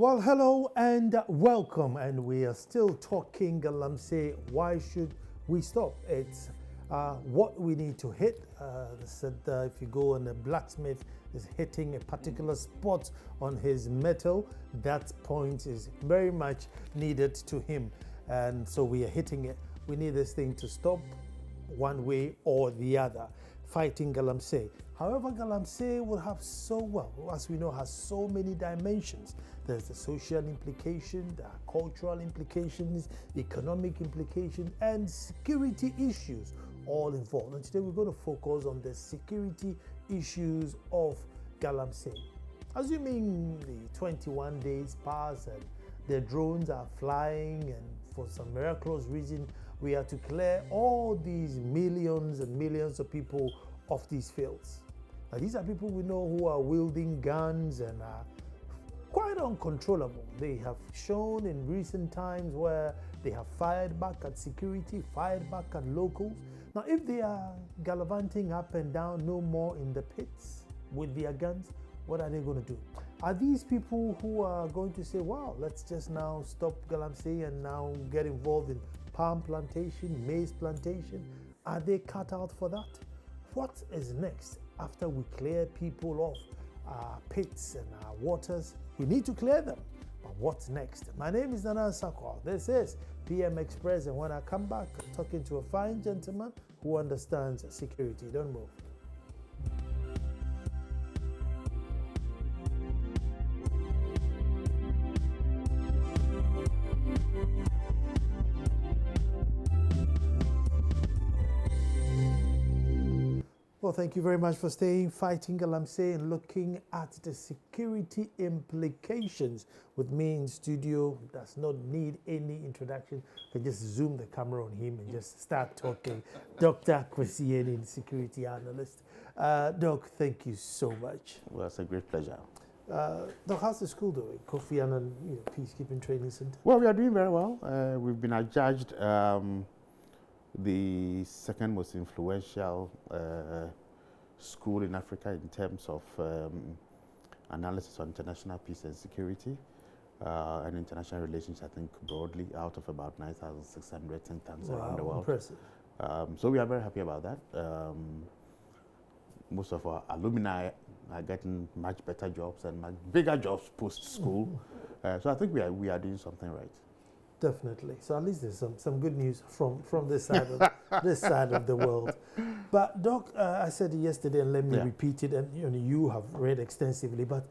Well, hello and welcome. And we are still talking Galamsey. Why should we stop? It's what we need to hit. They said if you go and the blacksmith is hitting a particular spot on his metal, that point is very much needed to him. And so we are hitting it. We need this thing to stop one way or the other, fighting Galamsey. However, Galamsey will have as we know, has so many dimensions. There's the social implication, there are cultural implications, economic implications, and security issues all involved. And today we're going to focus on the security issues of Galamsey. Assuming the 21 days pass and the drones are flying, and for some miraculous reason, we are to clear all these millions and millions of people off these fields. Now, these are people we know who are wielding guns and are quite uncontrollable. They have shown in recent times where they have fired back at security, fired back at locals. Now, if they are gallivanting up and down no more in the pits with their guns, what are they going to do? Are these people who are going to say, wow, let's just now stop Galamsey and now get involved in palm plantation, maize plantation? Are they cut out for that? What is next after we clear people off our pits and our waters? We need to clear them. But what's next? My name is Nana Sakwa. This is PM Express, and when I come back, I'm talking to a fine gentleman who understands security. Don't move. Well, thank you very much for staying, fighting Galamsey, and looking at the security implications. With me in studio, does not need any introduction. I can just zoom the camera on him and just start talking. Dr. Kwesieni, security analyst. Doc, thank you so much. Well, it's a great pleasure. Doc, how's the school doing? Kofi Annan, Peacekeeping Training Center. Well, we are doing very well. We've been adjudged the second most influential school in Africa in terms of analysis on international peace and security and international relations, I think, broadly, out of about 9,600 think tanks around the world. Impressive. So we are very happy about that. Most of our alumni are getting much better jobs and much bigger jobs post-school. So I think we are doing something right. Definitely. So at least there's some good news from this side of this side of the world. But Doc, I said it yesterday, and let me repeat it. And you have read extensively. But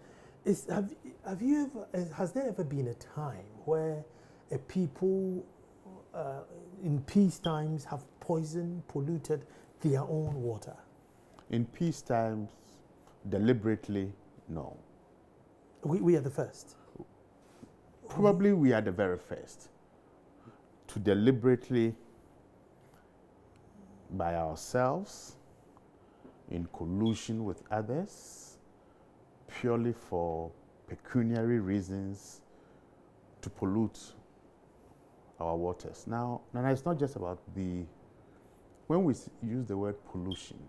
has there ever been a time where a people in peace times have poisoned, polluted their own water? In peace times, deliberately, no. We are the first. Probably we are the very first to deliberately, by ourselves, in collusion with others, purely for pecuniary reasons, to pollute our waters. Now, it's not just about when we use the word pollution,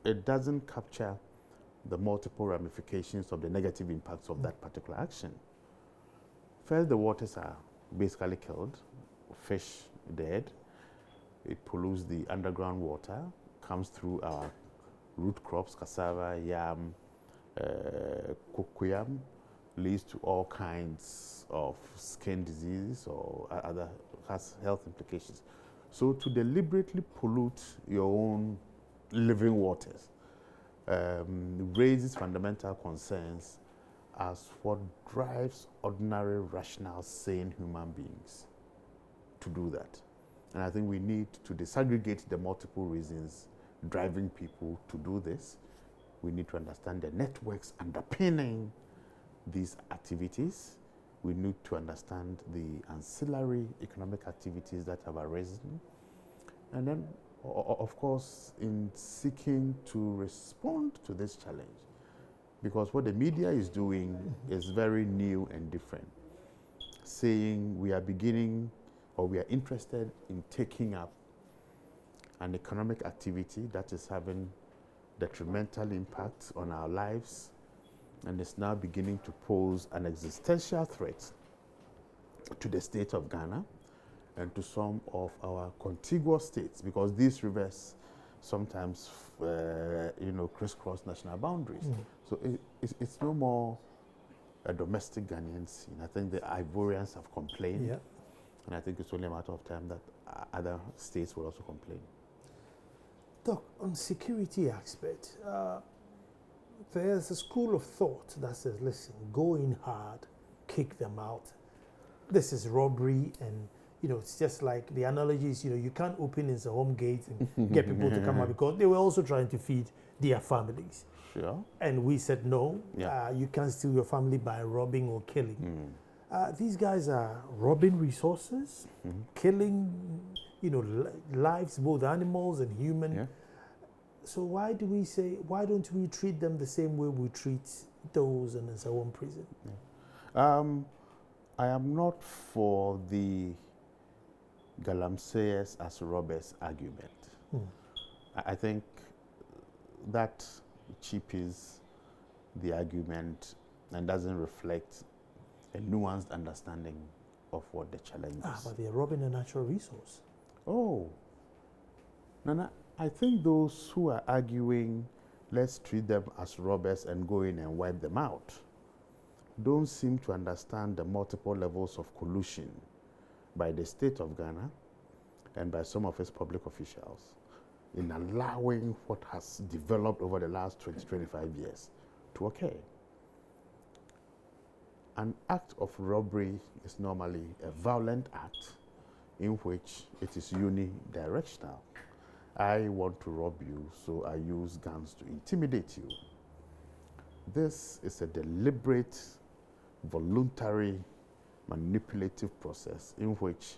it doesn't capture the multiple ramifications of the negative impacts of that particular action. First, the waters are basically killed, fish dead. It pollutes the underground water, comes through our root crops, cassava, yam, cocoyam, leads to all kinds of skin diseases or other health implications. So to deliberately pollute your own living waters raises fundamental concerns as what drives ordinary, rational, sane human beings to do that. And I think we need to disaggregate the multiple reasons driving people to do this. We need to understand the networks underpinning these activities. We need to understand the ancillary economic activities that have arisen. And then, of course, in seeking to respond to this challenge, because what the media is doing is very new and different, saying we are beginning or we are interested in taking up an economic activity that is having detrimental impacts on our lives and is now beginning to pose an existential threat to the state of Ghana and to some of our contiguous states, because these rivers sometimes, crisscross national boundaries. So it's no more a domestic Ghanaian scene. I think the Ivorians have complained, and I think it's only a matter of time that other states will also complain. Doc, on security aspect, there's a school of thought that says, listen, go in hard, kick them out. This is robbery, and it's just like the analogy is, you can't open his home gate and get people to come out, because they were also trying to feed their families. Sure. And we said, no, you can't steal your family by robbing or killing. These guys are robbing resources, killing, lives, both animals and human. Yeah. So why don't we treat them the same way we treat those in his own prison? I am not for the Galamseyers as robbers argument. I think that cheapens the argument and doesn't reflect a nuanced understanding of what the challenge is. But they're robbing a natural resource. Oh. Nana, I think those who are arguing, let's treat them as robbers and go in and wipe them out, don't seem to understand the multiple levels of collusion by the state of Ghana and by some of its public officials in allowing what has developed over the last 20, 25 years to occur. An act of robbery is normally a violent act in which it is unidirectional. I want to rob you, so I use guns to intimidate you. This is a deliberate, voluntary, manipulative process in which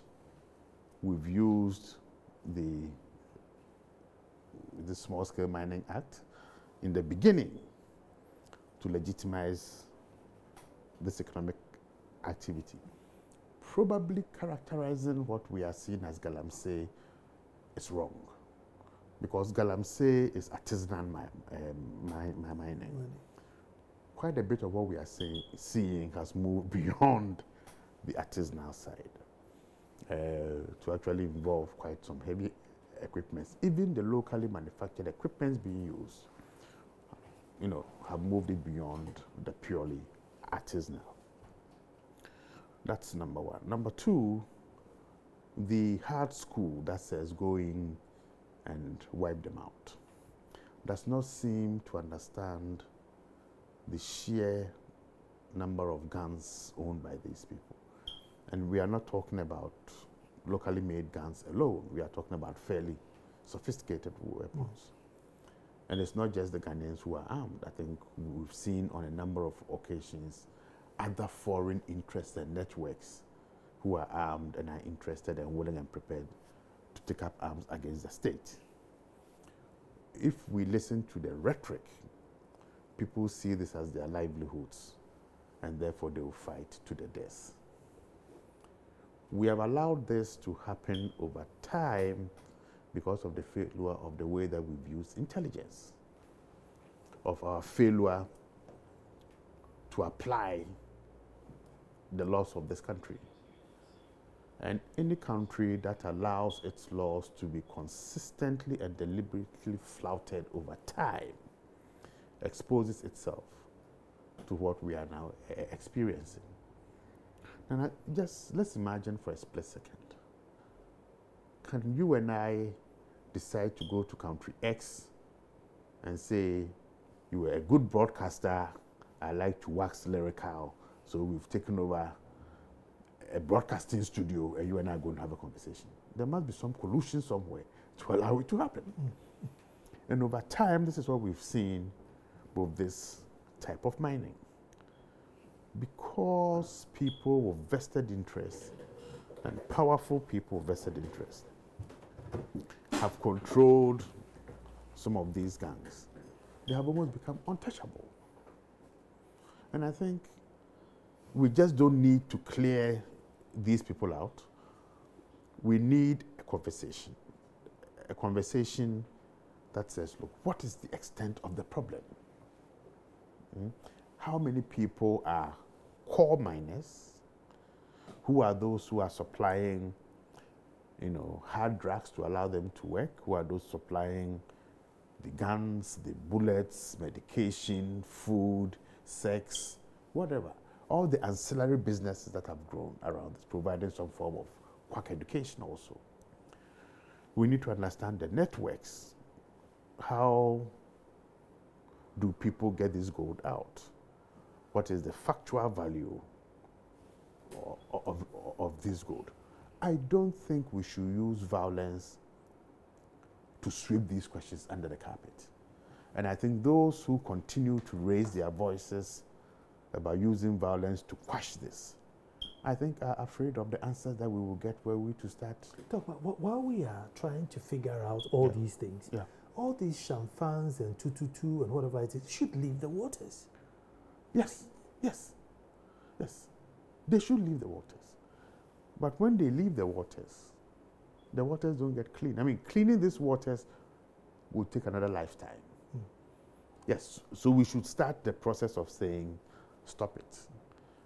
we've used the Small-Scale Mining Act in the beginning to legitimize this economic activity, probably characterizing what we are seeing as Galamsey is wrong, because Galamsey is artisanal mining. Quite a bit of what we are seeing has moved beyond the artisanal side to actually involve quite some heavy equipments. Even the locally manufactured equipments being used, have moved it beyond the purely artisanal. That's number one. Number two, the hard school that says go in and wipe them out does not seem to understand the sheer number of guns owned by these people. And we are not talking about locally made guns alone. We are talking about fairly sophisticated weapons. And it's not just the Ghanaians who are armed. I think we've seen on a number of occasions other foreign interests and networks who are armed and are interested and willing and prepared to take up arms against the state. If we listen to the rhetoric, people see this as their livelihoods, and therefore they will fight to the death. We have allowed this to happen over time because of the failure of the way that we've used intelligence, of our failure to apply the laws of this country. And any country that allows its laws to be consistently and deliberately flouted over time exposes itself to what we are now experiencing. And let's imagine for a split second. Can you and I decide to go to country X and say, you were a good broadcaster, I like to wax lyrical, so we've taken over a broadcasting studio and you and I are going to have a conversation? There must be some collusion somewhere to allow it to happen. And over time, this is what we've seen with this type of mining. Because people with vested interest and powerful people with vested interest have controlled some of these gangs, they have almost become untouchable. And I think we just don't need to clear these people out. We need a conversation that says, look, what is the extent of the problem? how many people are core miners, who are those who are supplying, hard drugs to allow them to work, who are those supplying the guns, the bullets, medication, food, sex, whatever. All the ancillary businesses that have grown around this, providing some form of quack education also. We need to understand the networks. How do people get this gold out? What is the factual value of this gold? I don't think we should use violence to sweep these questions under the carpet. And I think those who continue to raise their voices about using violence to quash this, I think are afraid of the answers that we will get where we to start. Doc, but while we are trying to figure out all these things, all these chamfans and 222 and whatever it is should leave the waters. Yes, yes, yes. They should leave the waters. But when they leave the waters don't get clean. I mean, cleaning these waters will take another lifetime. Yes, so we should start the process of saying, stop it.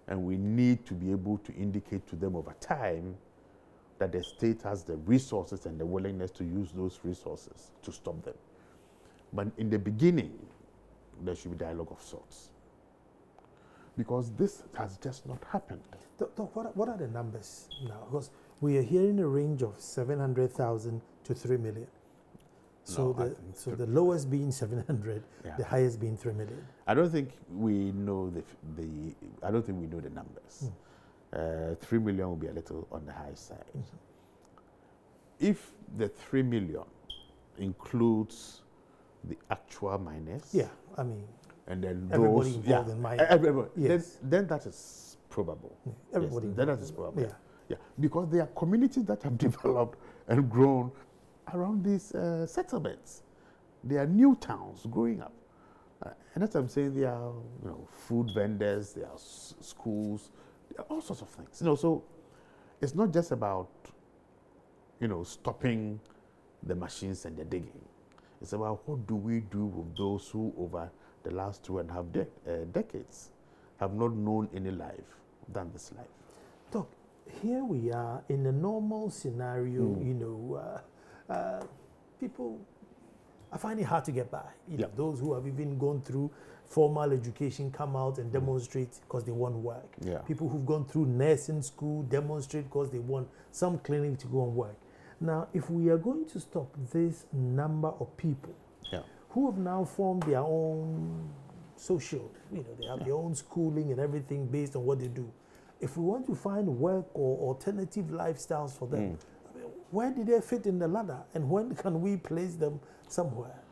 And we need to be able to indicate to them over time that the state has the resources and the willingness to use those resources to stop them. But in the beginning, there should be dialogue of sorts. Because this has just not happened. Doc, what are the numbers now? Because we are hearing a range of 700,000 to 3 million. So, the lowest being 700, the highest being 3 million. I don't think we know I don't think we know the numbers. 3 million will be a little on the high side. If the 3 million includes the actual miners, I mean, and then everybody those, involved in mining, everybody, then that is probable. Everybody, then that is probable. Because there are communities that have developed and grown around these settlements. They are new towns growing up. And as I'm saying, there are food vendors, there are schools, there are all sorts of things. So it's not just about stopping the machines and the digging. It's about what do we do with those who over the last 2.5 decades have not known any life than this life. Doc, here we are in a normal scenario, people I find it hard to get by. Those who have even gone through formal education come out and demonstrate because they want work. People who've gone through nursing school demonstrate because they want some clinic to go and work. Now, if we are going to stop this number of people who have now formed their own social, they have their own schooling and everything based on what they do. If we want to find work or alternative lifestyles for them, where do they fit in the ladder, and when can we place them somewhere?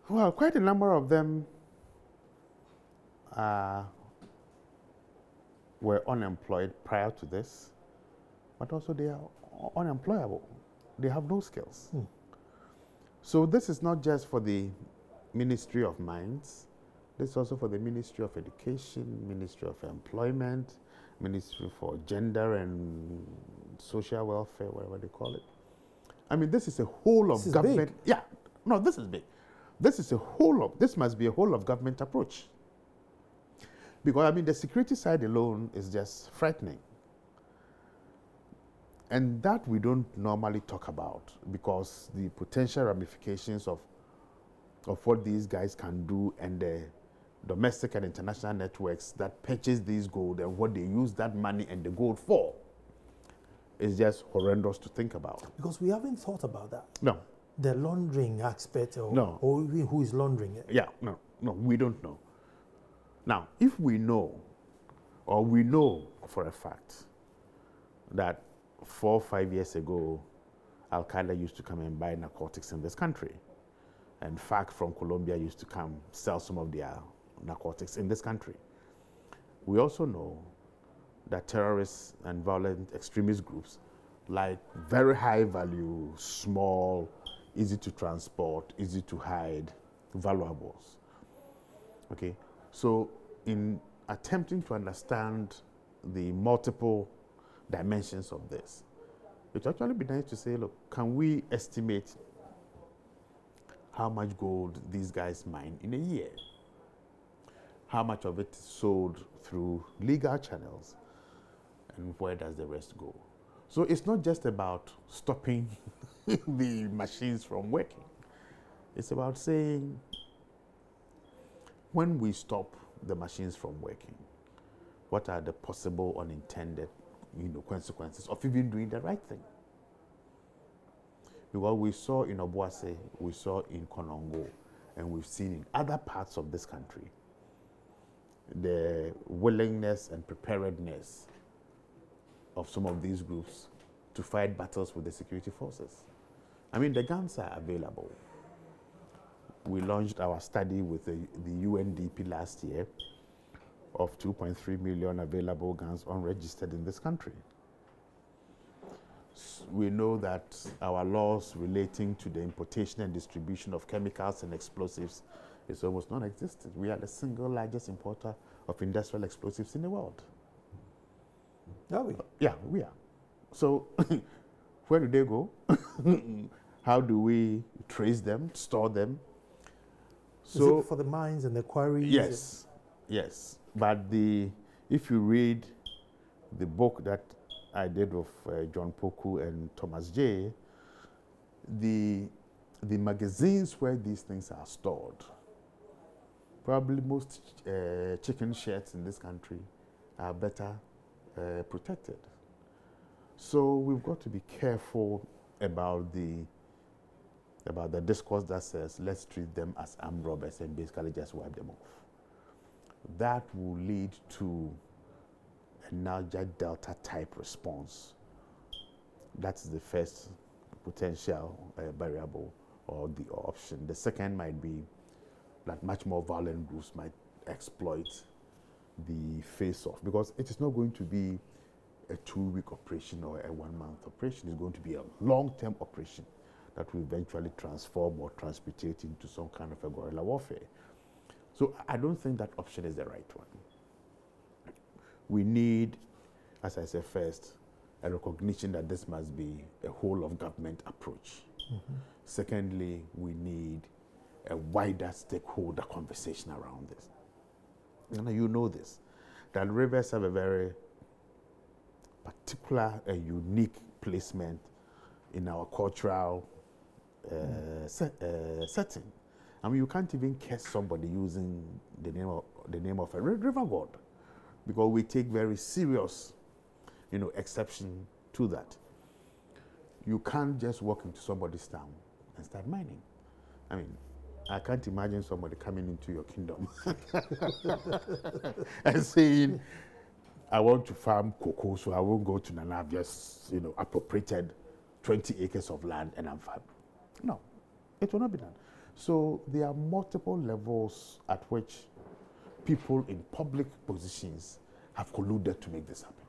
Well, quite a number of them were unemployed prior to this, but also they are unemployable. They have no skills. So this is not just for the Ministry of Mines, this is also for the Ministry of Education, Ministry of Employment, Ministry for Gender and Social Welfare, whatever they call it. I mean, this is a whole of government. Big. Yeah, no, this is big. This must be a whole of government approach. Because, I mean, the security side alone is just frightening. And that we don't normally talk about because the potential ramifications of what these guys can do and the domestic and international networks that purchase these gold and what they use that money and the gold for is just horrendous to think about. Because we haven't thought about that. No. The laundering aspect or who is laundering it. Yeah, no, we don't know. Now, if we know, or we know for a fact that 4 or 5 years ago, Al-Qaeda used to come and buy narcotics in this country, and FARC from Colombia used to come sell some of their narcotics in this country. We also know that terrorists and violent extremist groups like very high value, small, easy to transport, easy to hide valuables. Okay, so in attempting to understand the multiple dimensions of this, it would actually be nice to say, look, can we estimate how much gold these guys mine in a year? how much of it is sold through legal channels, and where does the rest go? So it's not just about stopping the machines from working. It's about saying, when we stop the machines from working, what are the possible unintended, consequences of even doing the right thing? Because we saw in Obuasi, we saw in Konongo, and we've seen in other parts of this country, the willingness and preparedness of some of these groups to fight battles with the security forces. I mean, the guns are available. We launched our study with the UNDP last year of 2.3 million available guns unregistered in this country. We know that our laws relating to the importation and distribution of chemicals and explosives is almost non-existent. We are the single largest importer of industrial explosives in the world. Are we? Yeah, we are. So where do they go? How do we trace them, store them? So for the mines and the quarries? Yes, yes. But if you read the book that I did with John Poku and Thomas J., the magazines where these things are stored, probably most chicken sheds in this country are better protected. So we've got to be careful about the discourse that says, let's treat them as armed robbers and basically just wipe them off. That will lead to a Niger Delta type response. That's the first potential variable or the option. The second might be that much more violent groups might exploit the face-off, because it is not going to be a 2-week operation or a 1-month operation. It's going to be a long-term operation that will eventually transform or transmutate into some kind of a guerrilla warfare. So I don't think that option is the right one. We need, as I said first, a recognition that this must be a whole of government approach. Mm-hmm. Secondly, we need a wider stakeholder conversation around this. And you know this, that rivers have a very particular and unique placement in our cultural setting. I mean, you can't even curse somebody using the name of a river god, because we take very serious, exception to that. You can't just walk into somebody's town and start mining. I mean, I can't imagine somebody coming into your kingdom and saying, I want to farm cocoa, so I won't go to Nana, just, appropriated 20 acres of land and I'm farming. No, it will not be done. So there are multiple levels at which people in public positions have colluded to make this happen.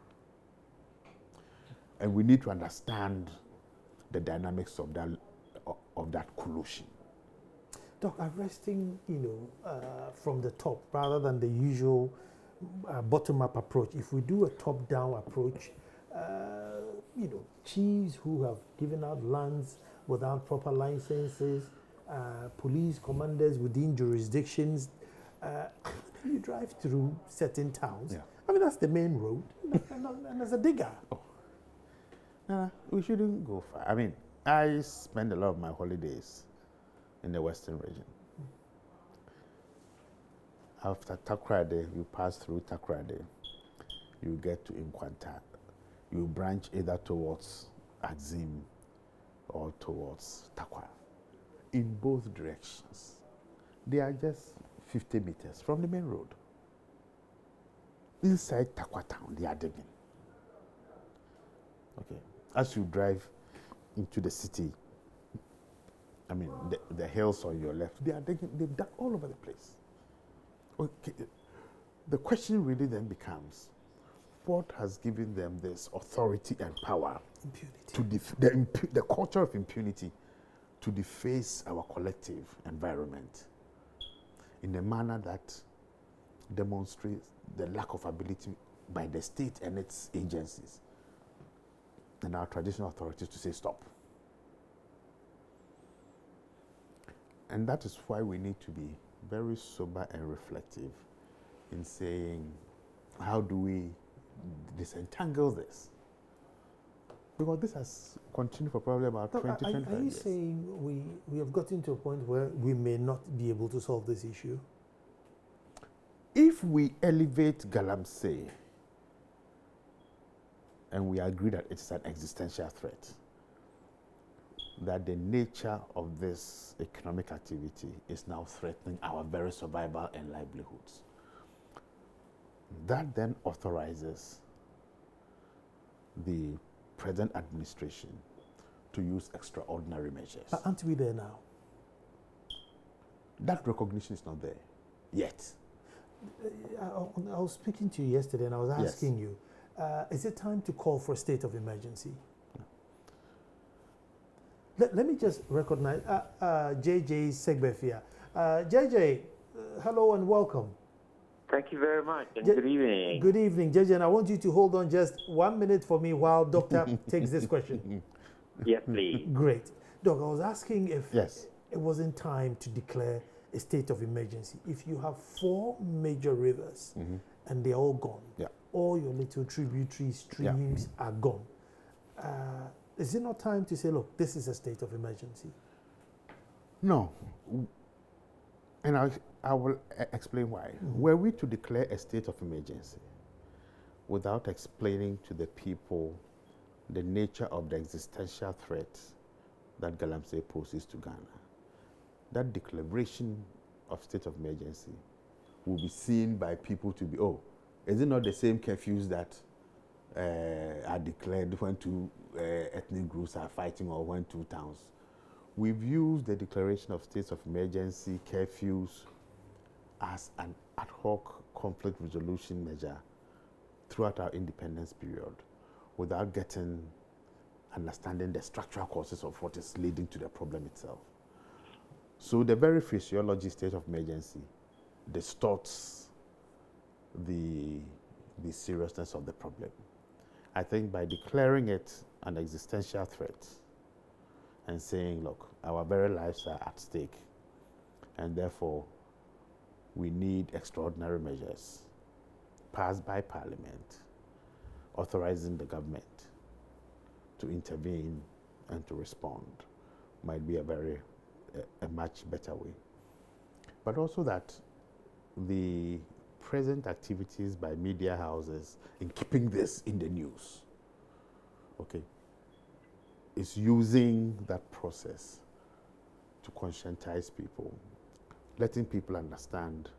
And we need to understand the dynamics of that collusion. Doc, arresting, from the top rather than the usual bottom-up approach. If we do a top-down approach, chiefs who have given out lands without proper licenses, police commanders within jurisdictions, you drive through certain towns. Yeah. I mean, that's the main road, and there's a digger. Oh. We shouldn't go far. I mean, I spend a lot of my holidays in the Western region. After Takoradi, you pass through Takoradi, you get to Nkwanta. You branch either towards Axim or towards Takwa. In both directions, they are just 50 meters from the main road. Inside Takwa town, they are digging. Okay. As you drive into the city, I mean, the hills on your left, they are digging, they've dug all over the place. Okay. The question really then becomes, what has given them this authority and power? Impunity. The culture of impunity to deface our collective environment in a manner that demonstrates the lack of ability by the state and its agencies and our traditional authorities to say stop. And that is why we need to be very sober and reflective in saying, how do we disentangle this? Because this has continued for probably about 20, 25 Are you years. saying we have gotten to a point where we may not be able to solve this issue? If we elevate Galamsey and we agree that it's an existential threat, that the nature of this economic activity is now threatening our very survival and livelihoods, that then authorizes the present administration to use extraordinary measures. But aren't we there now? That recognition is not there yet. I was speaking to you yesterday and I was asking you, is it time to call for a state of emergency? Let me just recognize JJ Segbefia. JJ, hello and welcome. Thank you very much, and good evening. Good evening, JJ, and I want you to hold on just 1 minute for me while Doctor takes this question. Yes, please. Great. Doc, I was asking if Yes. it wasn't time to declare a state of emergency. If you have 4 major rivers and they're all gone, all your little tributary streams are gone, is it not time to say, look, this is a state of emergency? No. And I will explain why. Were we to declare a state of emergency without explaining to the people the nature of the existential threat that Galamsey poses to Ghana, that declaration of state of emergency will be seen by people to be, oh, is it not the same curfews that are declared when 2 ethnic groups are fighting or when 2 towns? We've used the declaration of states of emergency, curfews, as an ad hoc conflict resolution measure throughout our independence period without understanding the structural causes of what is leading to the problem itself. So the very physiology state of emergency distorts the seriousness of the problem. I think by declaring it an existential threat and saying, look, our very lives are at stake, and therefore we need extraordinary measures passed by Parliament, authorizing the government to intervene and to respond, might be a much better way. But also that the present activities by media houses in keeping this in the news, okay, is using that process to conscientize people, letting people understand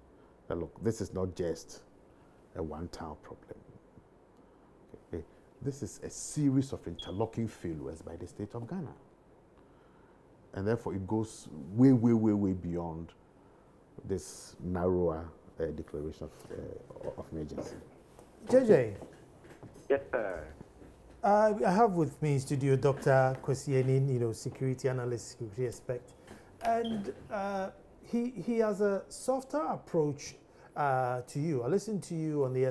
that, look, this is not just a one-town problem. Okay. This is a series of interlocking failures by the state of Ghana. And therefore, it goes way, way, way, way beyond this narrower declaration of emergency. JJ. Yes, sir. I have with me in studio Dr. Kwesi Enin, security analyst, security expert. And he has a softer approach to you. I listened to you on the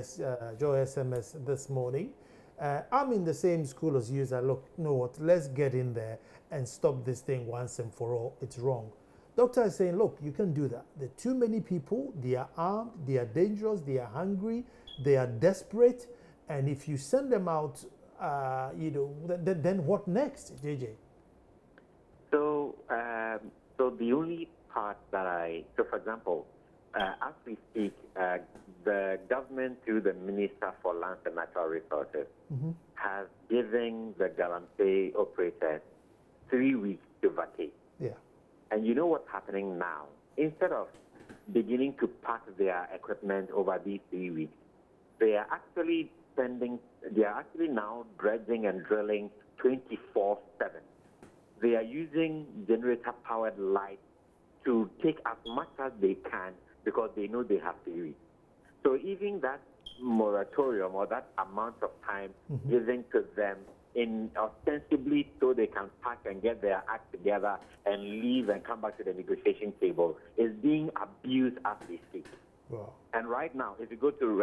Joy SMS this morning. I'm in the same school as you. Look, you know what, let's get in there and stop this thing once and for all. It's wrong. Doctor is saying, look, you can do that. There are too many people. They are armed. They are dangerous. They are hungry. They are desperate. And if you send them out, then what next, JJ? So the only part that so for example, as we speak, the government through the Minister for Lands and Natural Resources has given the Galamsey operators 3 weeks to vacate. Yeah. And you know what's happening now? Instead of beginning to pack their equipment over these 3 weeks, they are actually now dredging and drilling 24/7. They are using generator-powered lights to take as much as they can because they know they have 3 weeks. So even that moratorium or that amount of time given to them in ostensibly so they can pack and get their act together and leave and come back to the negotiation table is being abused as we speak. Wow. And right now, if you go to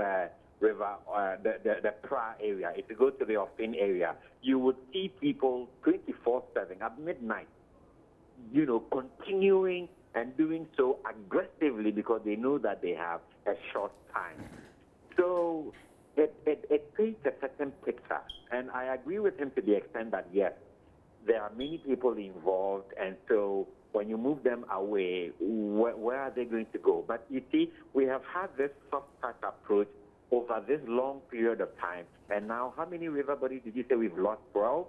the Pra area, if you go to the Ofin area, you would see people 24/7 at midnight, continuing and doing so aggressively because they know that they have a short time. So it paints a certain picture. And I agree with him to the extent that, yes, there are many people involved, and so when you move them away, where are they going to go? But you see, we have had this soft-touch approach over this long period of time. And now, how many river bodies did you say we've lost? 12?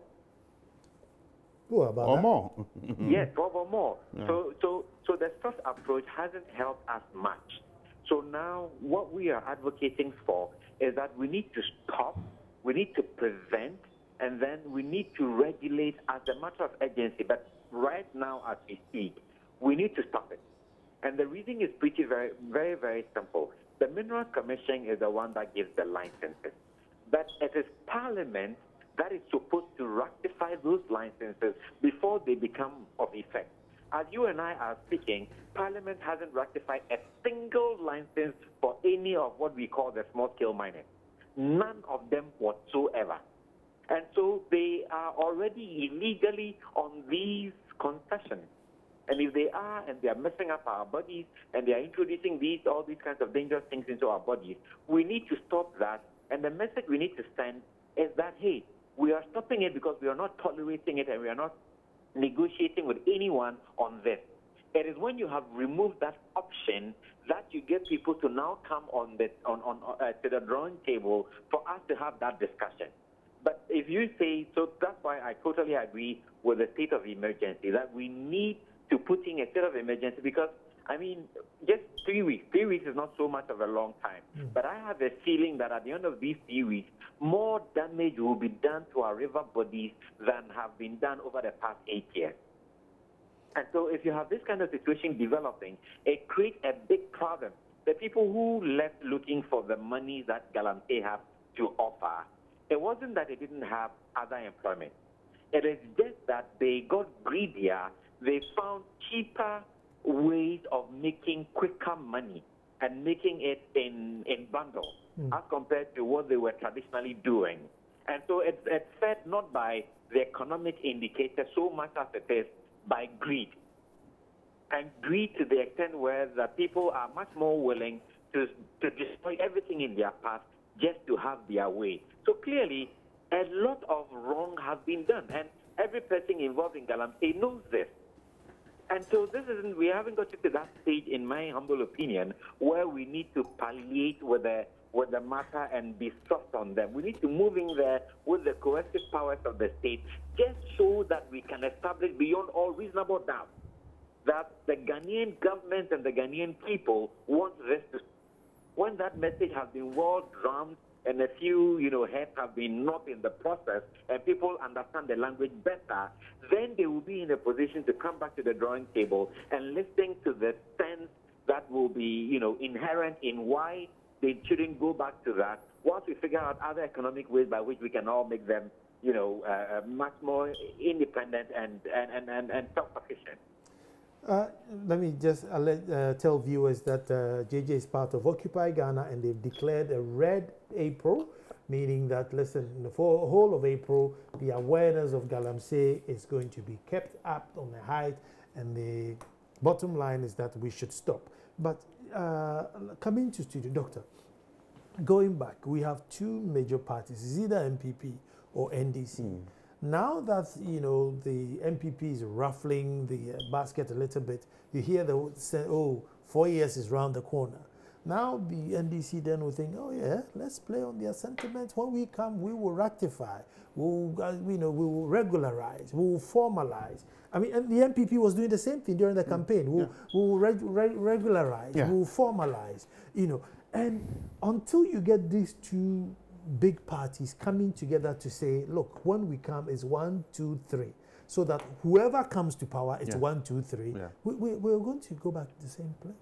What about Or that? more. Yes, 12 or more. Yeah. So the soft approach hasn't helped us much. So now what we are advocating for is that we need to stop, we need to prevent, and then we need to regulate as a matter of urgency. But right now, as we speak, we need to stop it. And the reason is pretty very simple. The Minerals Commission is the one that gives the licenses. But it is Parliament that is supposed to rectify those licenses before they become of effect. As you and I are speaking, Parliament hasn't rectified a single license for any of what we call the small-scale mining. None of them whatsoever. And so they are already illegally on these concessions. And if they are, and they are messing up our bodies, and they are introducing all these kinds of dangerous things into our bodies, we need to stop that. And the message we need to send is that, hey, we are stopping it because we are not tolerating it, and we are not negotiating with anyone on this. It is when you have removed that option that you get people to now come on to the drawing table for us to have that discussion. But if you say, so that's why I totally agree with the state of emergency, that we need to put in a state of emergency because, I mean, just 3 weeks. 3 weeks is not so much of a long time. But I have a feeling that at the end of these 3 weeks, more damage will be done to our river bodies than have been done over the past 8 years. And so if you have this kind of situation developing, it creates a big problem. The people who left looking for the money that Galamsey have to offer, it wasn't that they didn't have other employment. It is just that they got greedier. They found cheaper ways of making quicker money and making it in bundles as compared to what they were traditionally doing. And so it's fed not by the economic indicator so much as it is by greed. And greed to the extent where the people are much more willing to destroy everything in their path just to have their way. So clearly, a lot of wrong has been done, and every person involved in Galamsey knows this. And so we haven't got to that stage, in my humble opinion, where we need to palliate with the matter and be soft on them. We need to move in there with the coercive powers of the state, just so that we can establish beyond all reasonable doubt that the Ghanaian government and the Ghanaian people want this to. When that message has been well drummed and a few, heads have been knocked in the process and people understand the language better, then they will be in a position to come back to the drawing table and listen to the sense that will be, inherent in why they shouldn't go back to that once we figure out other economic ways by which we can all make them, much more independent and self-sufficient. Let me just tell viewers that JJ is part of Occupy Ghana, and they've declared a red April, meaning that, listen, in the whole of April, the awareness of Galamsey is going to be kept up on the height, and the bottom line is that we should stop. But coming to studio, Doctor, going back, we have two major parties. It's either MPP or NDC. Now that, the MPP is ruffling the basket a little bit, you hear the say, 4 years is round the corner. Now the NDC then will think, oh yeah, let's play on their sentiments. When we come, we will rectify. We will regularize. We will formalize. I mean, and the MPP was doing the same thing during the campaign. We will regularize. Yeah. We will formalize. And until you get these two big parties coming together to say, look, when we come is 1, 2, 3, so that whoever comes to power, it's 1, 2, 3. Yeah. We're going to go back to the same place.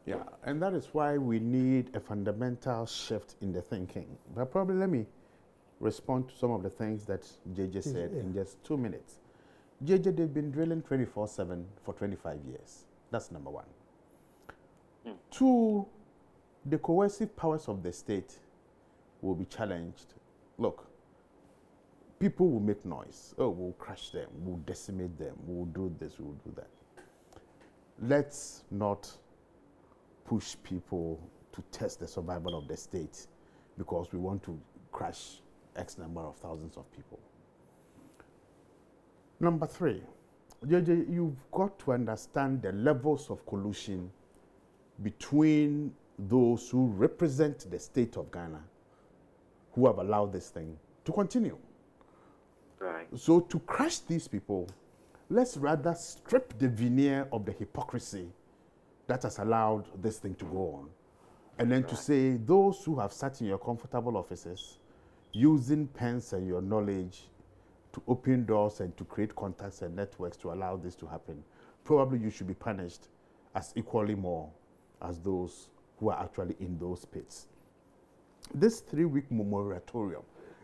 Yeah, and that is why we need a fundamental shift in the thinking. But probably let me respond to some of the things that JJ said in just 2 minutes. JJ, they've been drilling 24/7 for 25 years. That's number one. 2, the coercive powers of the state will be challenged. Look, people will make noise. Oh, we'll crush them, we'll decimate them, we'll do this, we'll do that. Let's not push people to test the survival of the state because we want to crush X number of thousands of people. Number 3, JJ, you've got to understand the levels of collusion between those who represent the state of Ghana, who have allowed this thing to continue. Right. So to crush these people, let's rather strip the veneer of the hypocrisy that has allowed this thing to go on. And then to say those who have sat in your comfortable offices, using pens and your knowledge to open doors and to create contacts and networks to allow this to happen, probably you should be punished as equally more as those who are actually in those pits. This 3-week moratorium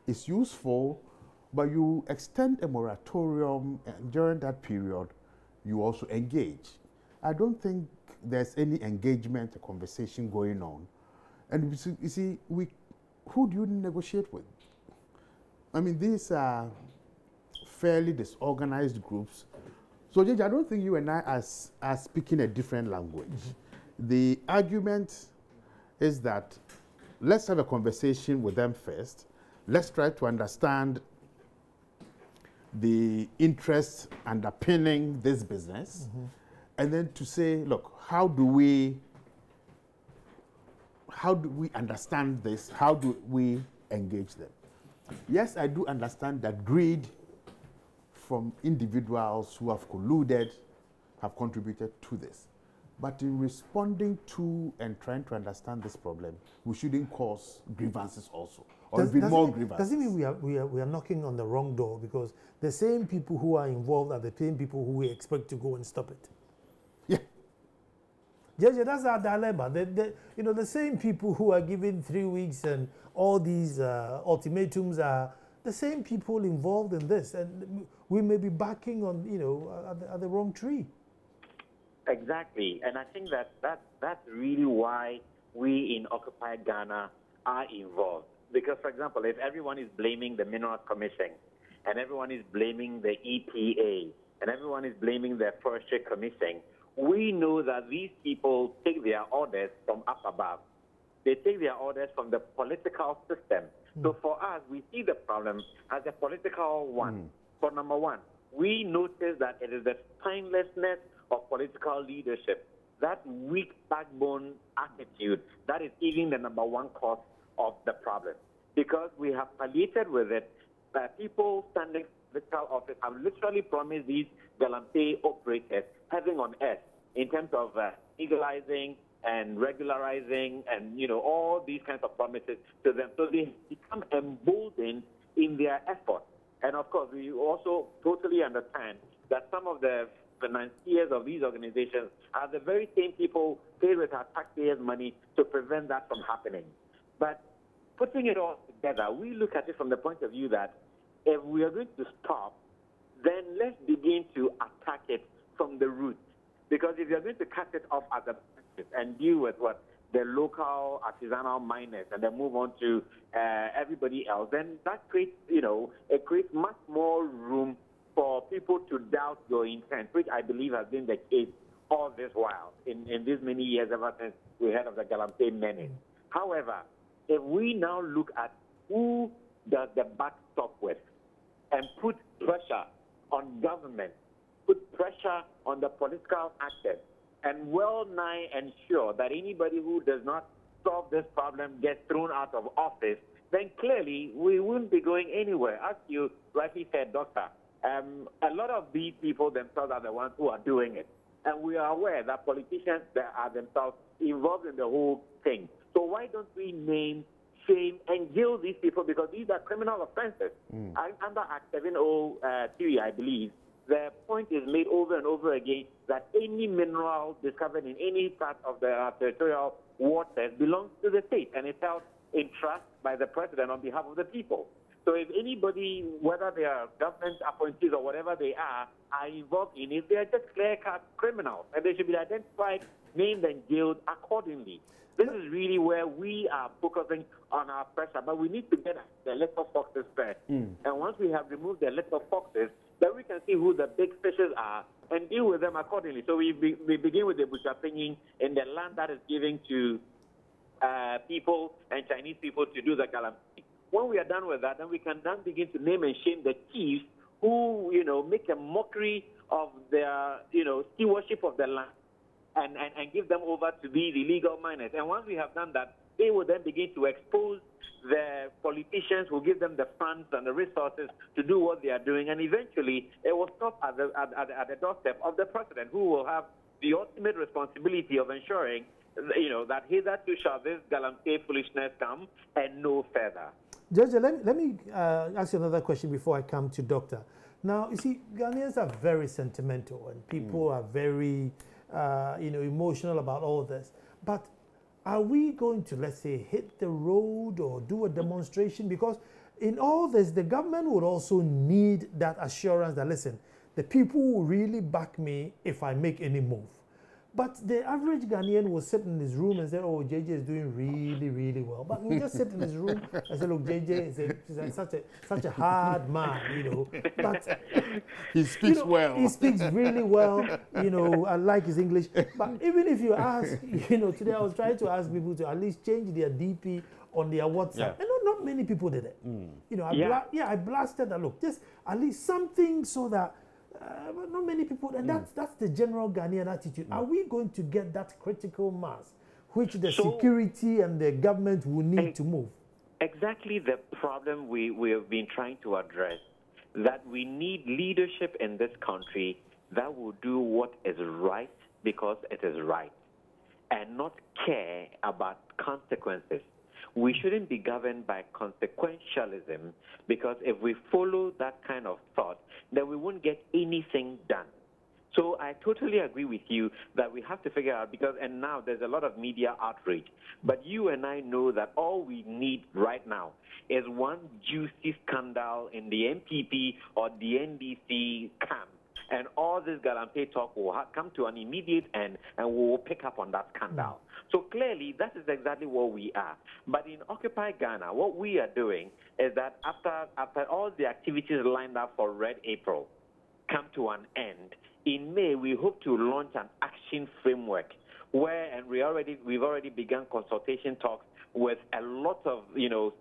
is useful, but you extend a moratorium and during that period, you also engage. I don't think there's any engagement, a conversation going on. And you see, who do you negotiate with? I mean, these are fairly disorganized groups. So, Judge, I don't think you and I are speaking a different language. The argument is that let's have a conversation with them first. Let's try to understand the interests underpinning this business. And then to say, look, how do we understand this? How do we engage them? Yes, I do understand that greed from individuals who have colluded have contributed to this. But in responding to and trying to understand this problem, we shouldn't cause grievances also, or more grievances. Does it mean we are knocking on the wrong door? Because the same people who are involved are the same people who we expect to go and stop it. Yeah. Yeah, that's our dilemma. The same people who are given 3 weeks and all these ultimatums are the same people involved in this, and we may be backing on, at the wrong tree. Exactly, and I think that's really why we in Occupy Ghana are involved. Because, for example, if everyone is blaming the Minerals Commission, and everyone is blaming the EPA, and everyone is blaming the Forestry Commission, we know that these people take their orders from up above. They take their orders from the political system. So for us, we see the problem as a political one. For number one, we notice that it is the spinelessness of political leadership, that weak backbone attitude, that is even the number one cause of the problem. Because we have palliated with it, people standing in political office have literally promised these Galamsey operators heaven on earth in terms of legalizing and regularizing and, all these kinds of promises to them. So they become emboldened in their effort. And, of course, we also totally understand that some of the financiers of these organizations are the very same people paid with our taxpayers' money to prevent that from happening. But putting it all together, we look at it from the point of view that if we are going to stop, then let's begin to attack it from the root. Because if you're going to cut it off as a practice and deal with what the local artisanal miners and then move on to everybody else, then that creates, it creates much more room for people to doubt your intent, which I believe has been the case all this while, in these many years ever since we heard of the Galamsey menace. However, if we now look at who does the buck stop with and put pressure on government, put pressure on the political actors, and well nigh ensure that anybody who does not solve this problem gets thrown out of office, then clearly we wouldn't be going anywhere. As you rightly said, Doctor, a lot of these people themselves are the ones who are doing it. And we are aware that politicians that are themselves involved in the whole thing. So why don't we name, shame, and jail these people? Because these are criminal offenses. Under Act 703, I believe, the point is made over and over again that any mineral discovered in any part of the territorial waters belongs to the state and is held in trust by the president on behalf of the people. So if anybody, whether they are government appointees or whatever they are involved in it, they are just clear-cut criminals, and they should be identified, named, and jailed accordingly. This is really where we are focusing on our pressure, but we need to get the little foxes first. And once we have removed the little foxes, then we can see who the big fishes are and deal with them accordingly. So we begin with the bushapinging in the land that is given to people and Chinese people to do the Galamsey. When we are done with that, then we can then begin to name and shame the chiefs who, make a mockery of their, stewardship of the land and give them over to be the illegal miners. And once we have done that, they will then begin to expose the politicians who give them the funds and the resources to do what they are doing. And eventually, it will stop at the doorstep of the president, who will have the ultimate responsibility of ensuring, that hitherto shall this Galamsey foolishness come and no further. Judge, let me ask you another question before I come to Doctor. Now, you see, Ghanaians are very sentimental and people are very, emotional about all this. But are we going to, let's say, hit the road or do a demonstration? Because in all this, the government would also need that assurance that, listen, the people will really back me if I make any move. But the average Ghanaian will sit in his room and say, oh, JJ is doing really, really well. But we just sit in his room and say, look, JJ is such a hard man, But he speaks well. He speaks really well, I like his English. But even if you ask, today I was trying to ask people to at least change their DP on their WhatsApp. Yeah. And not many people did it. I blasted that, look, just at least something so that but not many people, and that's the general Ghanaian attitude. Are we going to get that critical mass which the security and the government will need to move? Exactly the problem we have been trying to address, that we need leadership in this country that will do what is right because it is right and not care about consequences. We shouldn't be governed by consequentialism, because if we follow that kind of thought, then we won't get anything done. So I totally agree with you that we have to figure out, and now there's a lot of media outrage, but you and I know that all we need right now is one juicy scandal in the MPP or the NDC camp, and all this Galamsey talk will come to an immediate end, and we will pick up on that scandal. So clearly, that is exactly what we are. But in Occupy Ghana, what we are doing is that after all the activities lined up for Red April come to an end, in May we hope to launch an action framework and we've already begun consultation talks with a lot of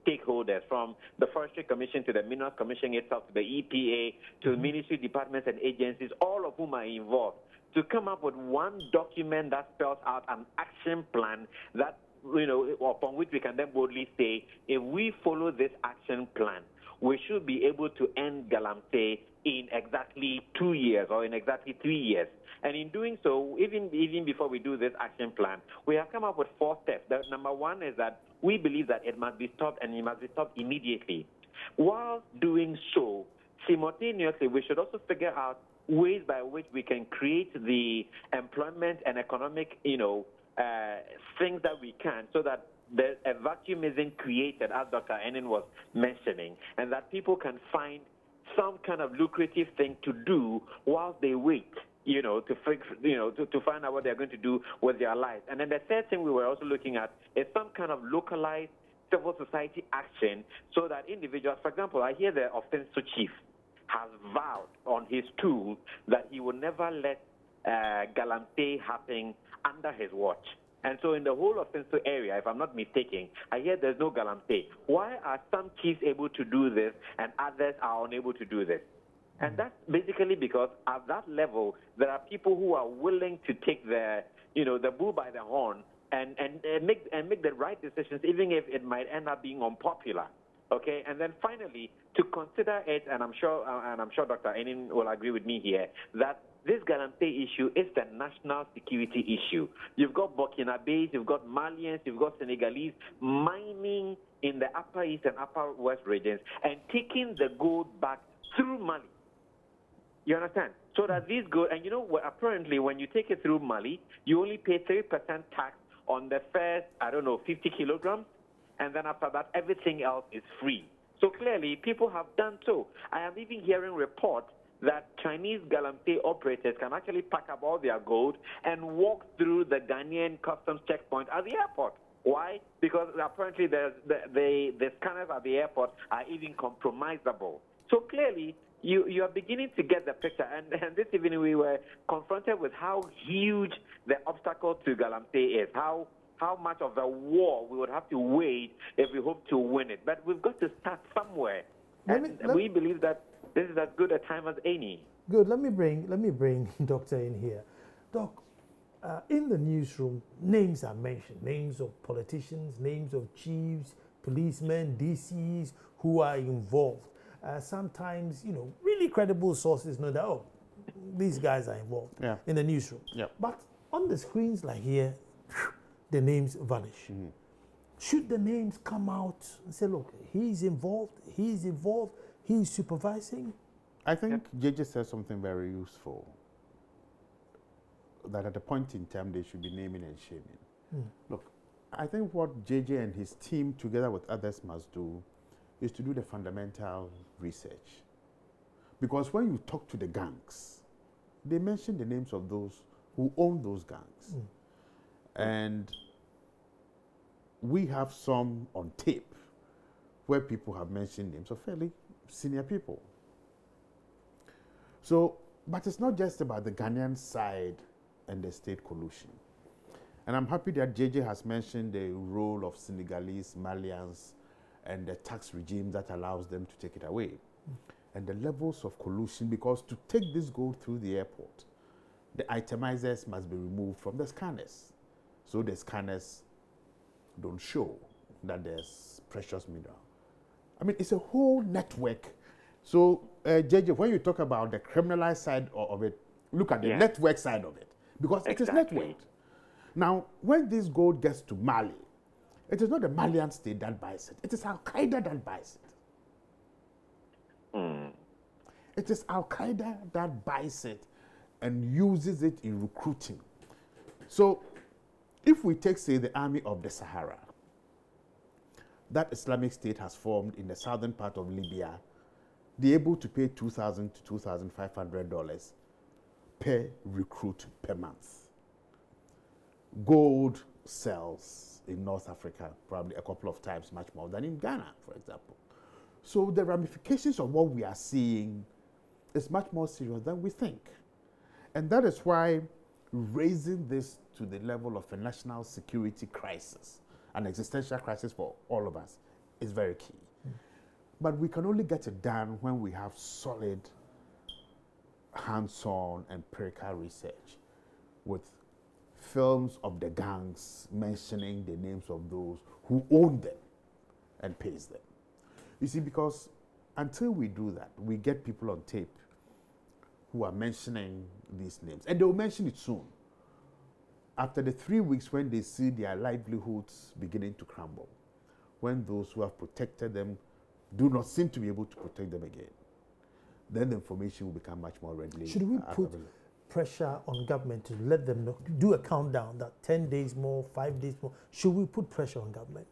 stakeholders, from the Forestry Commission to the Minerals Commission itself, to the EPA, to ministry departments and agencies, all of whom are involved, to come up with one document that spells out an action plan that, upon which we can then boldly say, if we follow this action plan, we should be able to end Galamsey in exactly 2 years or in exactly 3 years. And in doing so, even before we do this action plan, we have come up with 4 steps. The number one is that we believe that it must be stopped, and it must be stopped immediately. While doing so, simultaneously, we should also figure out ways by which we can create the employment and economic, things that we can, so that a vacuum isn't created, as Dr. Enin was mentioning, and that people can find some kind of lucrative thing to do while they wait, to find out what they're going to do with their lives. And then the third thing we were also looking at is some kind of localized civil society action, so that individuals, for example, I hear the offensive chief has vowed on his tool that he will never let Galamsey happen under his watch. And so in the whole of Finso area, if I'm not mistaken, I hear there's no Galamsey. Why are some chiefs able to do this and others are unable to do this? And that's basically because at that level, there are people who are willing to take the bull by the horn and make the right decisions, even if it might end up being unpopular. Okay, and then finally, to consider it, and I'm sure Dr. Enin will agree with me here, that this Galamsey issue is the national security issue. You've got Burkinabés, you've got Malians, you've got Senegalese mining in the Upper East and Upper West regions and taking the gold back through Mali. You understand? So that these gold, and apparently when you take it through Mali, you only pay 3% tax on the first, 50 kilograms. And then after that, everything else is free. So clearly, people have done so. I am even hearing reports that Chinese Galamsey operators can actually pack up all their gold and walk through the Ghanaian customs checkpoint at the airport. Why? Because apparently the scanners at the airport are even compromisable. So clearly, you are beginning to get the picture. And this evening we were confronted with how huge the obstacle to Galamsey is, how how much of a war we would have to wage if we hope to win it. But we've got to start somewhere. We believe that this is as good a time as any. Good. Let me bring Doctor in here. Doc, in the newsroom, names are mentioned, names of politicians, names of chiefs, policemen, DCs who are involved. Sometimes, really credible sources know that, these guys are involved in the newsroom. Yeah. But on the screens like here, the names vanish. Mm-hmm. Should the names come out and say, look, he's involved, he's supervising? I think JJ said something very useful, that at a point in time they should be naming and shaming. Look, I think what JJ and his team, together with others, must do is to do the fundamental research. Because when you talk to the gangs, they mention the names of those who own those gangs. And we have some on tape where people have mentioned names of fairly senior people. So, but it's not just about the Ghanaian side and the state collusion. And I'm happy that JJ has mentioned the role of Senegalese, Malians, and the tax regime that allows them to take it away. And the levels of collusion, because to take this gold through the airport, the itemizers must be removed from the scanners. So the scanners don't show that there's precious mineral. I mean, it's a whole network. So, JJ, when you talk about the criminalized side of it, look at the network side of it, because it is networked. Now, when this gold gets to Mali, it is not the Malian state that buys it. It is Al-Qaeda that buys it. It is Al-Qaeda that buys it and uses it in recruiting. So, if we take, say, the army of the Sahara, that Islamic State has formed in the southern part of Libya, they're able to pay $2,000 to $2,500 per recruit per month. Gold sells in North Africa probably a couple of times much more than in Ghana, for example. So the ramifications of what we are seeing is much more serious than we think. And that is why raising this to the level of a national security crisis, an existential crisis for all of us, is very key. But we can only get it done when we have solid, hands-on, empirical research with films of the gangs mentioning the names of those who own them and pays them. You see, because until we do that, we get people on tape who are mentioning these names, and they will mention it soon. After the 3 weeks when they see their livelihoods beginning to crumble, when those who have protected them do not seem to be able to protect them again, then the information will become much more readily. Should we put pressure on government to let them know, do a countdown that 10 days more, 5 days more? Should we put pressure on government?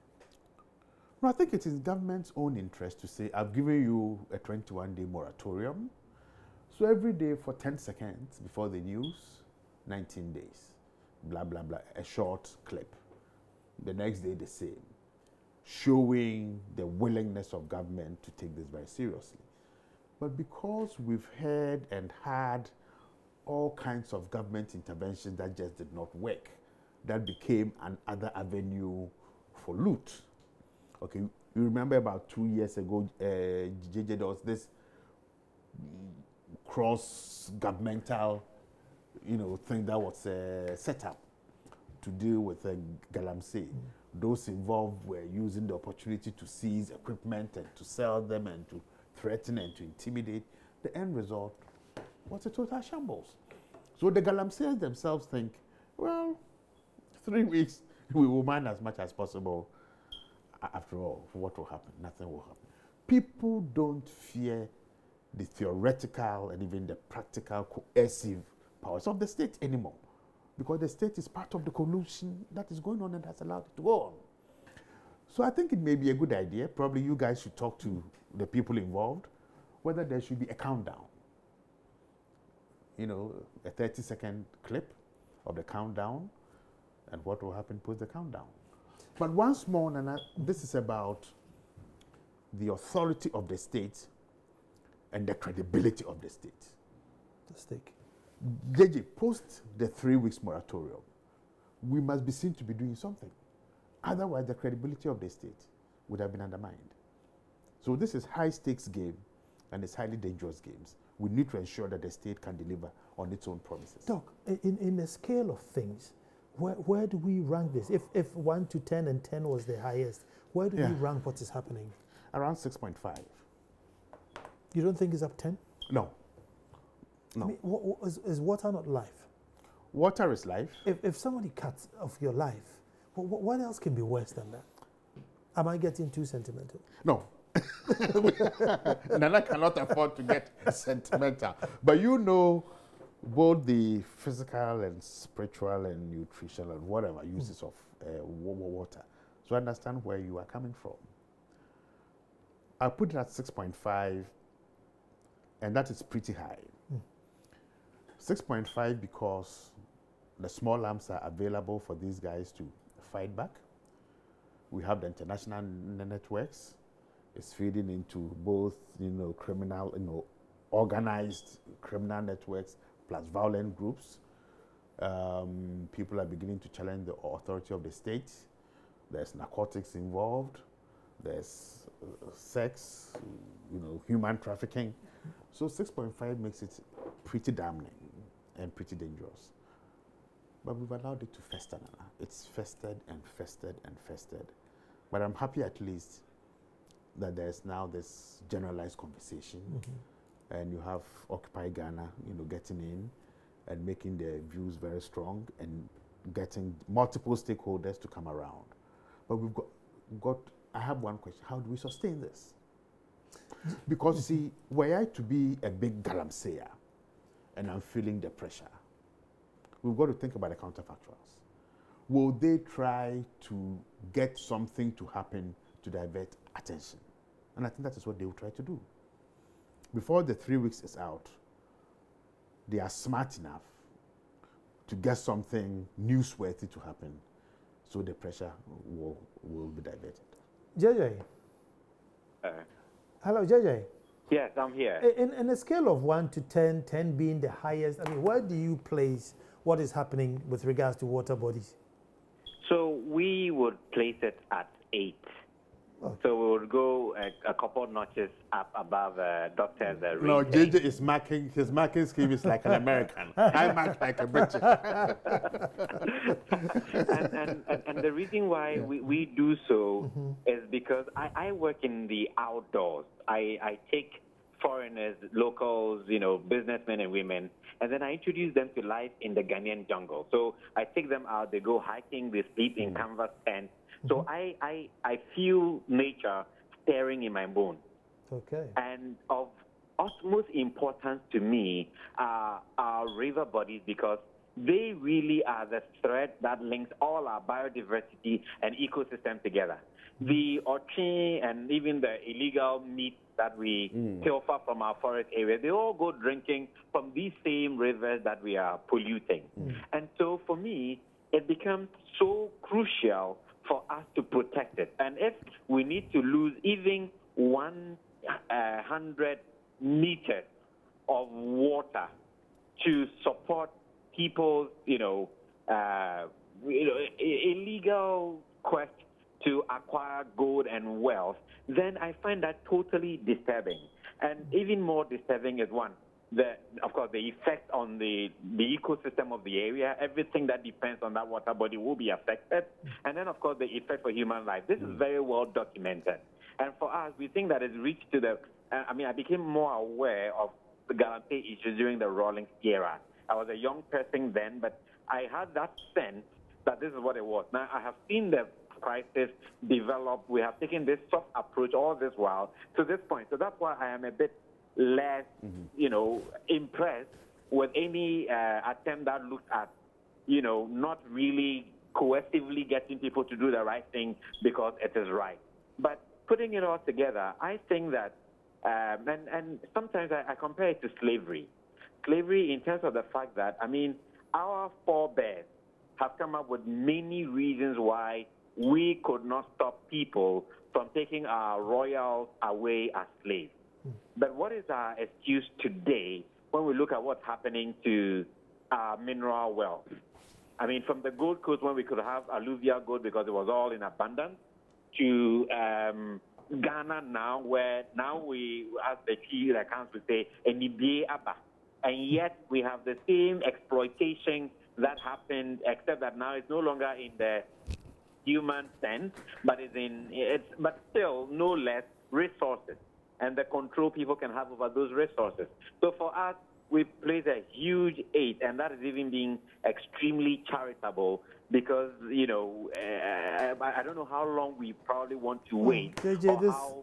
No, I think it is government's own interest to say, I've given you a 21-day moratorium. So every day for 10 seconds before the news, 19 days, blah, blah, blah, a short clip. The next day the same, showing the willingness of government to take this very seriously. But because we've heard and had all kinds of government interventions that just did not work, that became another avenue for loot. Okay, you remember about 2 years ago, JJ, there was this cross-governmental, thing that was set up to deal with Galamsey. Those involved were using the opportunity to seize equipment and to sell them and to threaten and to intimidate. The end result was a total shambles. So the Galamseyers themselves think, well, 3 weeks, we will mine as much as possible. After all, what will happen? Nothing will happen. People don't fear the theoretical and even the practical coercive powers of the state anymore, because the state is part of the collusion that is going on and has allowed it to go on. So I think it may be a good idea. Probably you guys should talk to the people involved, whether there should be a countdown. A 30-second clip of the countdown, and what will happen post the countdown. But once more, Nana, this is about the authority of the state and the credibility of the state. The stake. JJ, post the 3 weeks moratorium, we must be seen to be doing something. Otherwise, the credibility of the state would have been undermined. So this is high-stakes game, and it's highly dangerous games. We need to ensure that the state can deliver on its own promises. Doc, in the scale of things, where do we rank this? If 1 to 10 and 10 was the highest, where do we rank what is happening? Around 6.5. You don't think it's up 10? No. No. I mean, is water not life? Water is life. If somebody cuts off your life, what else can be worse than that? Am I getting too sentimental? No. Nana cannot afford to get sentimental. But you know both the physical and spiritual and nutritional and whatever uses of water. So I understand where you are coming from. I put it at 6.5, and that is pretty high. 6.5 because the small arms are available for these guys to fight back. We have the international networks. It's feeding into both, criminal, organized criminal networks plus violent groups. People are beginning to challenge the authority of the state. There's narcotics involved. There's sex, human trafficking. So 6.5 makes it pretty damning and pretty dangerous. But we've allowed it to fester now. It's festered and festered and festered. But I'm happy at least that there's now this generalized conversation, and you have Occupy Ghana, getting in and making their views very strong and getting multiple stakeholders to come around. But we've got I have one question: how do we sustain this? Because you see, were I to be a big Galamseyer and I'm feeling the pressure, we've got to think about the counterfactuals. Will they try to get something to happen to divert attention? And I think that is what they will try to do. Before the 3 weeks is out, they are smart enough to get something newsworthy to happen, so the pressure will be diverted. JJ. Hello, JJ. Yes, I'm here. In a scale of 1 to 10, 10 being the highest, I mean, where do you place what is happening with regards to water bodies? So we would place it at 8. Okay. So we would go a couple notches up above Doctor's No, rating. JJ is marking, his marking scheme is like an American. I mark like a British. and the reason why we do so is because I work in the outdoors. I take foreigners, locals, businessmen and women, and then I introduce them to life in the Ghanaian jungle. So I take them out, they go hiking, they sleep in canvas tents. So I feel nature stirring in my bones. Okay. And of utmost importance to me are our river bodies, because they really are the thread that links all our biodiversity and ecosystem together. The orchin and even the illegal meat that we pilfer from our forest area, they all go drinking from these same rivers that we are polluting. And so for me, it becomes so crucial for us to protect it. And if we need to lose even 100 meters of water to support people's, illegal quest to acquire gold and wealth, then I find that totally disturbing. And even more disturbing is of course, the effect on the ecosystem of the area. Everything that depends on that water body will be affected. And then, of course, the effect for human life. This is very well documented. And for us, we think that it's reached to I became more aware of the Galamsey issue during the Rawlings era. I was a young person then, but I had that sense that this is what it was. Now, I have seen the crisis develop. We have taken this soft approach all this while to this point. So that's why I am a bit less, impressed with any attempt that looks at, not really coercively getting people to do the right thing because it is right. But putting it all together, I think that, and sometimes I compare it to slavery. Slavery in terms of the fact that, our forebears have come up with many reasons why we could not stop people from taking our royals away as slaves. But what is our excuse today when we look at what's happening to our mineral wealth? I mean, from the Gold Coast when we could have alluvial gold because it was all in abundance, to Ghana now, where now we, as the chief accounts would say, "Enibie Aba," and yet we have the same exploitation that happened, except that now it's no longer in the human sense, but but still no less resources and the control people can have over those resources. So for us, we place a huge aid, and that is even being extremely charitable because, you know, I don't know how long we probably want to wait. JJ,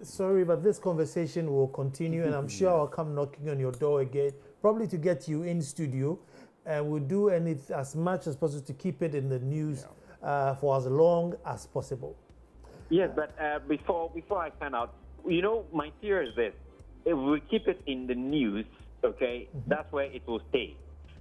sorry, but this conversation will continue, and I'm sure I'll come knocking on your door again, probably to get you in studio, and we'll do as much as possible to keep it in the news for as long as possible. Yes, but before I find out, you know, my fear is this. If we keep it in the news, okay, that's where it will stay.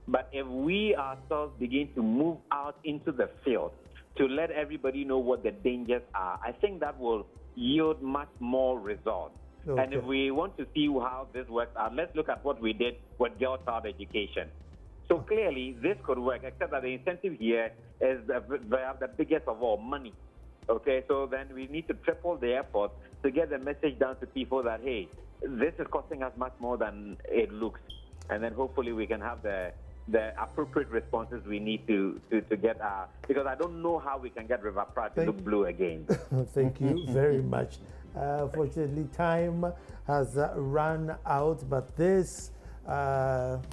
But if we ourselves begin to move out into the field to let everybody know what the dangers are, I think that will yield much more results. Okay. And if we want to see how this works out, let's look at what we did with girl child education. So clearly, this could work, except that the incentive here is the biggest of all, money. Okay, so then we need to triple the effort to get the message down to people that, hey, this is costing us much more than it looks. And then hopefully we can have the appropriate responses we need to get because I don't know how we can get River Pratt to look blue again. Thank you very much. Fortunately, time has run out, but this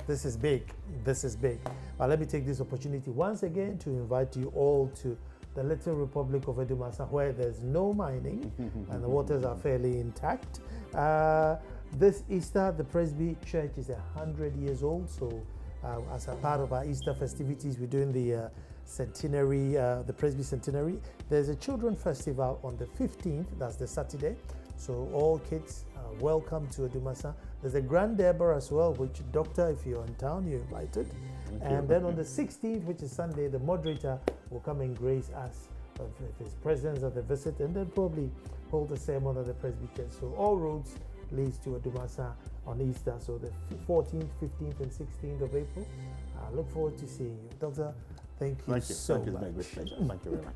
is big. This is big. But let me take this opportunity once again to invite you all to the little Republic of Edumasa, where there's no mining and the waters are fairly intact. This Easter, the Presby Church is 100 years old, so as a part of our Easter festivities, we're doing the centenary, the Presby centenary. There's a children festival on the 15th, that's the Saturday, so all kids are welcome to Edumasa. There's a Grand Derby as well, which, Doctor, if you're in town, you're invited. And then on the 16th, which is Sunday, the moderator will come and grace us of his presence at the visit, and then probably hold a sermon at the Presby Church. So all roads leads to Edumasa on Easter. So the 14th, 15th, and 16th of April. I look forward to seeing you. Doctor, thank you so much. Thank you very much.